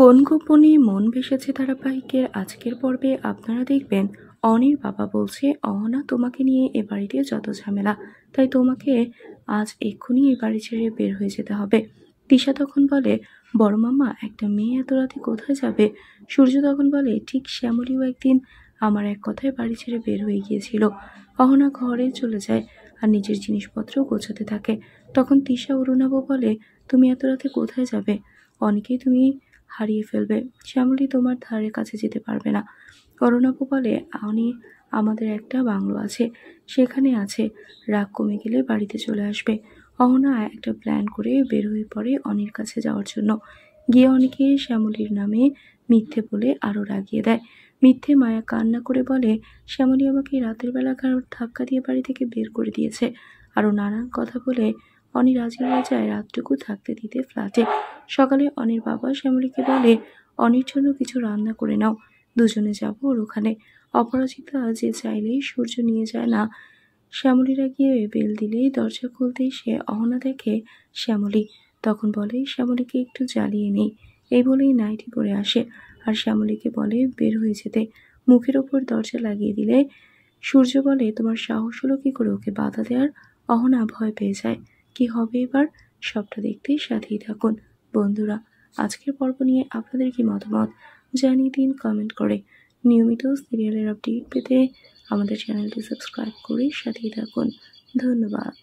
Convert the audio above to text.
কোন গোপনে মন ভেসেছে ধারাবাহিকের আজকের পর্বে আপনারা দেখবেন অনির বাবা বলছে, অহনা তোমাকে নিয়ে এ বাড়িতে যত ঝামেলা, তাই তোমাকে আজ এক্ষুনি এই বাড়ি ছেড়ে বের হয়ে যেতে হবে। তিশা তখন বলে, বড় মামা একটা মেয়ে এত রাতে কোথায় যাবে? সূর্য তখন বলে, ঠিক শ্যামলীও একদিন আমার এক কথায় বাড়ি ছেড়ে বের হয়ে গিয়েছিল। অহনা ঘরে চলে যায় আর নিজের জিনিসপত্র গোছাতে থাকে। তখন তিশা অরুণাবু বলে, তুমি এত রাতে কোথায় যাবে? অনেকেই তুমি হারিয়ে ফেলবে, শ্যামলী তোমার ধারে কাছে যেতে পারবে না। অরুণাবু বলে, আমাদের একটা বাংলো আছে, সেখানে আছে, রাগ কমে গেলে বাড়িতে চলে আসবে। অহনা একটা প্ল্যান করে বের হয়ে পড়ে অনির কাছে যাওয়ার জন্য। গিয়ে অনেকে শ্যামলীর নামে মিথ্যে বলে আরো রাগিয়ে দেয়। মিথ্যে মায়া কান্না করে বলে, শ্যামলী আমাকে রাতের বেলা কারোর ধাক্কা দিয়ে বাড়ি থেকে বের করে দিয়েছে। আরো নানান কথা বলে অনি রাজি হয়ে যায় রাতটুকু থাকতে দিতে ফ্ল্যাটে। সকালে অনির বাবা শ্যামলীকে বলে, অনির জন্য কিছু রান্না করে নাও, দুজনে যাব ওর ওখানে। অপরাজিতা যে চাইলেই সূর্য নিয়ে যায় না। শ্যামলীরা গিয়ে বেল দিলেই দরজা খুলতেই সে অহনা দেখে শ্যামলী। তখন বলে, শ্যামলীকে একটু জ্বালিয়ে নেই, এই বলেই নাইটি পরে আসে আর শ্যামলীকে বলে বের হয়ে যেতে। মুখের ওপর দরজা লাগিয়ে দিলে সূর্য বলে, তোমার সাহস হলো কি করে ওকে বাধা দেওয়ার? অহনা ভয় পেয়ে যায়। কি হবে এবার? সবটা দেখতে সাথেই থাকুন বন্ধুরা। আজকের পর্ব নিয়ে আপনাদের কি মতামত জানিয়ে দিন কমেন্ট করে। নিয়মিত সিরিয়ালের আপডেট পেতে আমাদের চ্যানেলটি সাবস্ক্রাইব করে সাথেই থাকুন। ধন্যবাদ।